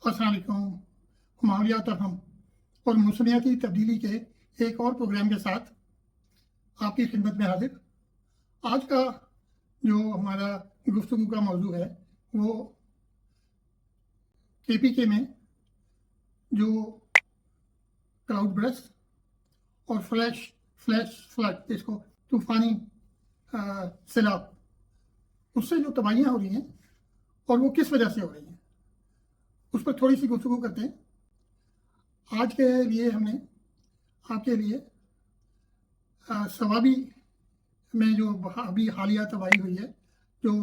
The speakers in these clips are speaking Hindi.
अस्सलाम वालेकुम। माहौलियात और हम और मौसमियाती तब्दीली के एक और प्रोग्राम के साथ आपकी खिदमत में हाजिर। आज का जो हमारा गुफ्तगू का मौजू है वो केपीके में जो क्लाउड बर्स्ट और फ्लैश फ्लड, इसको तूफ़ानी सैलाब, उससे जो तबाहियाँ हो रही हैं और वो किस वजह से हो रही हैं, उस पर थोड़ी सी गुफ्तगू करते हैं। आज के लिए हमने आपके लिए सवाबी में जो अभी हालिया तबाही हुई है, जो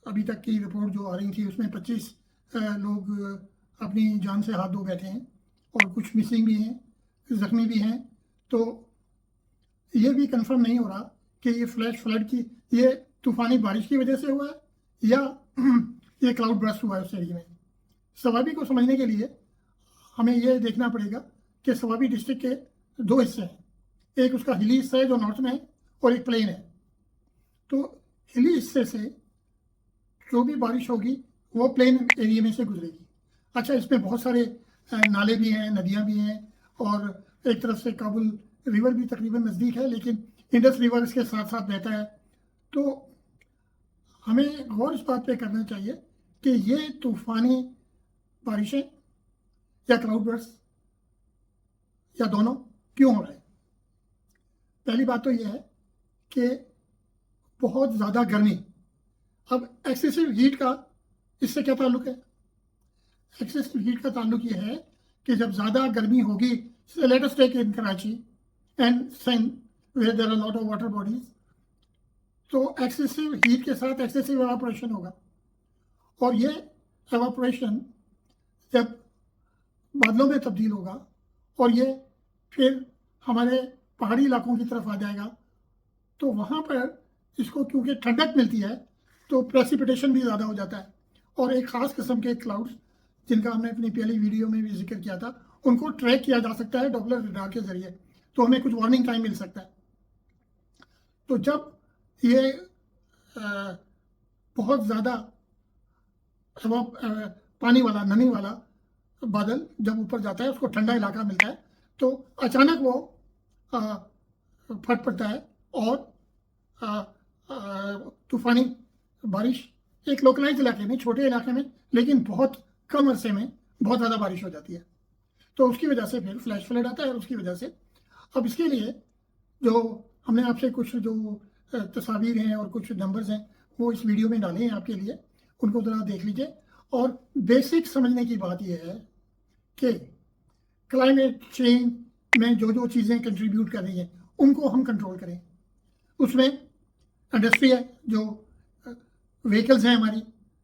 अभी तक की रिपोर्ट जो आ रही थी उसमें 25 लोग अपनी जान से हाथ धो बैठे हैं और कुछ मिसिंग भी हैं, ज़ख्मी भी हैं। तो ये भी कंफर्म नहीं हो रहा कि ये फ्लैश फ्लड की, ये तूफ़ानी बारिश की वजह से हुआ है या ये क्लाउड बर्स्ट हुआ है उस एरिया में। सवाबी को समझने के लिए हमें ये देखना पड़ेगा कि सवाबी डिस्ट्रिक्ट के दो हिस्से हैं, एक उसका हिली हिस्सा है जो नॉर्थ में है और एक प्लेन है। तो हिली हिस्से से जो भी बारिश होगी वो प्लेन एरिया में से गुजरेगी। अच्छा, इसमें बहुत सारे नाले भी हैं, नदियाँ भी हैं और एक तरफ से काबुल रिवर भी तकरीबन नज़दीक है, लेकिन इंडस रिवर इसके साथ साथ बहता है। तो हमें गौर इस बात पे करना चाहिए कि ये तूफ़ानी बारिशें या क्लाउड बर्स्ट या दोनों क्यों हो रहे हैं। पहली बात तो यह है कि बहुत ज़्यादा गर्मी। अब एक्सेसिव हीट का इससे क्या ताल्लुक है? एक्सेसिव हीट का ताल्लुक ये है कि जब ज़्यादा गर्मी होगी, let us take in Karachi and Sindh where there are lot of water bodies, तो एक्सेसिव हीट के साथ एक्सेसिव एवापोरेशन होगा और ये एवापोरेशन जब बादलों में तब्दील होगा और ये फिर हमारे पहाड़ी इलाकों की तरफ आ जाएगा, तो वहाँ पर इसको क्योंकि ठंडक मिलती है तो प्रेसिपिटेशन भी ज़्यादा हो जाता है और एक ख़ास किस्म के क्लाउड्स जिनका हमने अपनी पहली वीडियो में भी जिक्र किया था, उनको ट्रैक किया जा सकता है डॉपलर रडार के ज़रिए, तो हमें कुछ वार्निंग टाइम मिल सकता है। तो जब ये बहुत ज़्यादा पानी वाला, नमी वाला बादल जब ऊपर जाता है, उसको ठंडा इलाका मिलता है, तो अचानक वो फट पड़ता है और तूफ़ानी बारिश एक लोकलाइज इलाके में, छोटे इलाके में, लेकिन बहुत कम अरसे में बहुत ज़्यादा बारिश हो जाती है। तो उसकी वजह से फिर फ्लैश फ्लड आता है और उसकी वजह से अब इसके लिए जो हमने आपसे कुछ जो तस्वीर हैं और कुछ नंबर्स हैं वो इस वीडियो में डाले हैं आपके लिए, उनको ज़रा देख लीजिए। और बेसिक समझने की बात यह है कि क्लाइमेट चेंज में जो जो चीज़ें कंट्रीब्यूट कर रही हैं उनको हम कंट्रोल करें। उसमें इंडस्ट्री है, जो व्हीकल्स हैं हमारी,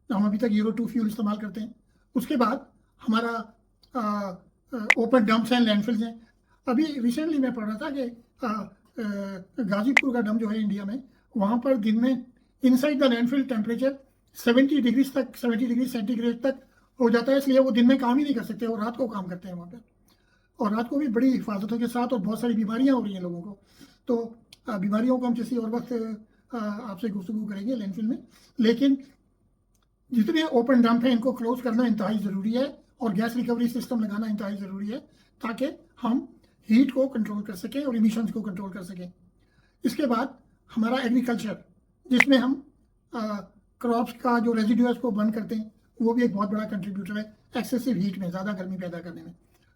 हम अभी तक यूरो 2 फ्यूल इस्तेमाल करते हैं। उसके बाद हमारा ओपन डंप्स हैं, लैंडफिल्स हैं। अभी रिसेंटली मैं पढ़ रहा था कि गाजीपुर का डंप जो है इंडिया में, वहाँ पर दिन में inside the landfill temperature 70 degree centigrade तक हो जाता है, इसलिए वो दिन में काम ही नहीं कर सकते, वो रात को काम करते हैं वहाँ पर, और रात को भी बड़ी हिफाजतों के साथ, और बहुत सारी बीमारियाँ हो रही हैं लोगों को। तो बीमारियों को हम किसी और वक्त आपसे गुफ्तगू करेंगे लैंडफिल में, लेकिन जितने ओपन डंप हैं इनको क्लोज करना इंतहाई ज़रूरी है और गैस रिकवरी सिस्टम लगाना इंतहाई ज़रूरी है, ताकि हम हीट को कंट्रोल कर सकें और इमिशंस को कंट्रोल कर सकें। इसके बाद हमारा एग्रीकल्चर, जिसमें हम क्रॉप्स का जो रेजिड्यूज को बर्न करते हैं, वो भी एक बहुत बड़ा कंट्रीब्यूटर है एक्सेसिव हीट में, ज़्यादा गर्मी पैदा करने में।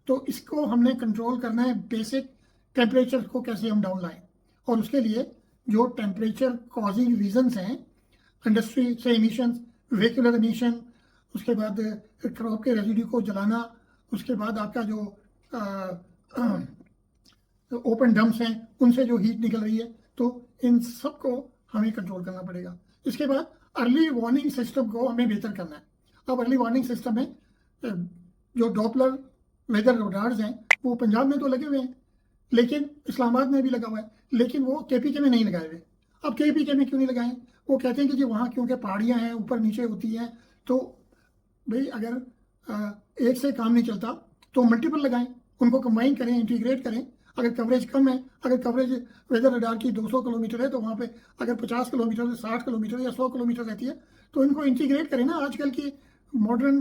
तो इसको हमने कंट्रोल करना है, बेसिक टेम्परेचर को कैसे हम डाउन लाएं, और उसके लिए जो टेम्परेचर कॉजिंग रीजंस हैं, इंडस्ट्री से इमिशंस, व्हीकुलर इमिशन, उसके बाद क्रॉप के रेजिड्यू को जलाना, उसके बाद आपका जो ओपन डंप्स हैं उनसे जो हीट निकल रही है, तो इन सब को हमें कंट्रोल करना पड़ेगा। इसके बाद अर्ली वार्निंग सिस्टम को हमें बेहतर करना है। अब अर्ली वार्निंग सिस्टम में जो डॉपलर वेदर रडार्स हैं वो पंजाब में तो लगे हुए हैं, लेकिन इस्लामाबाद में भी लगा हुआ है, लेकिन वो केपीके में नहीं लगाए हुए। अब केपीके में क्यों नहीं लगाए? वो कहते हैं कि जी वहाँ क्योंकि पहाड़ियाँ हैं, ऊपर नीचे होती हैं, तो भाई अगर एक से काम नहीं चलता तो मल्टीपल लगाएं, उनको कंबाइन करें, इंटीग्रेट करें। अगर कवरेज कम है, अगर कवरेज वेदर रडार की 200 किलोमीटर है, तो वहाँ पे अगर 50 किलोमीटर से 60 किलोमीटर या 100 किलोमीटर रहती है, तो इनको इंटीग्रेट करें ना। आजकल की मॉडर्न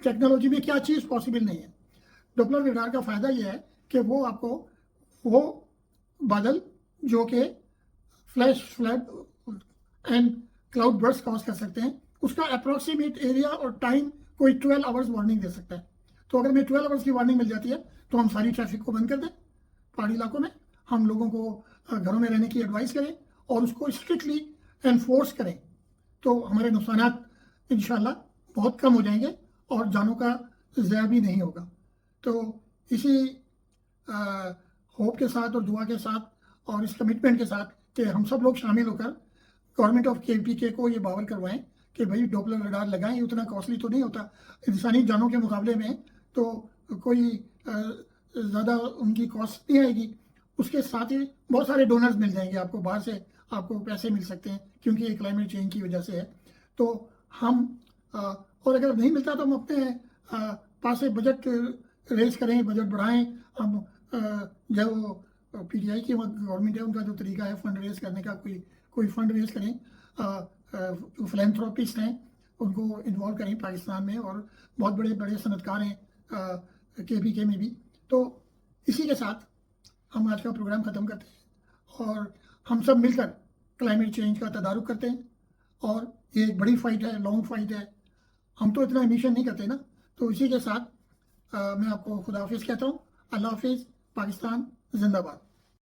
टेक्नोलॉजी में क्या चीज़ पॉसिबल नहीं है। डॉपलर रडार का फ़ायदा यह है कि वो आपको वो बादल जो कि flash flood and cloud burst cause कर सकते हैं, उसका अप्रॉक्सीमेट एरिया और टाइम कोई 12 आवर्स वार्निंग दे सकता है। तो अगर हमें 12 आवर्स की वार्निंग मिल जाती है तो हम सारी ट्रैफिक को बंद कर दें पहाड़ी इलाकों में, हम लोगों को घरों में रहने की एडवाइस करें और उसको स्ट्रिक्टली एनफोर्स करें, तो हमारे नुकसानात इंशाल्लाह बहुत कम हो जाएंगे और जानों का ज़या भी नहीं होगा। तो इसी होप के साथ और दुआ के साथ और इस कमिटमेंट के साथ कि हम सब लोग शामिल होकर गवर्नमेंट ऑफ के को ये बावर करवाएं कि भाई डॉपलर रडार लगाएं, उतना कॉस्टली तो नहीं होता इंसानी जानों के मुकाबले में, तो कोई ज़्यादा उनकी कॉस्ट नहीं आएगी। उसके साथ ही बहुत सारे डोनर्स मिल जाएंगे आपको, बाहर से आपको पैसे मिल सकते हैं क्योंकि ये क्लाइमेट चेंज की वजह से है। तो हम और अगर नहीं मिलता तो हम अपने पास से बजट रेज करें, बजट बढ़ाएं। हम जो पीटीआई की गवर्नमेंट है उनका जो तरीका है फंड रेज करने का, कोई फंड रेज करें, जो फिलैंथ्रोपिस्ट हैं उनको इन्वॉल्व करें पाकिस्तान में, और बहुत बड़े बड़े सनतकार हैं के में भी। तो इसी के साथ हम आज का प्रोग्राम ख़त्म करते हैं और हम सब मिलकर क्लाइमेट चेंज का तदारुक करते हैं। और ये एक बड़ी फाइट है, लॉन्ग फाइट है, हम तो इतना एमिशन नहीं करते ना। तो इसी के साथ मैं आपको खुदा हाफिज़ कहता हूँ। अल्लाह हाफिज़। पाकिस्तान जिंदाबाद।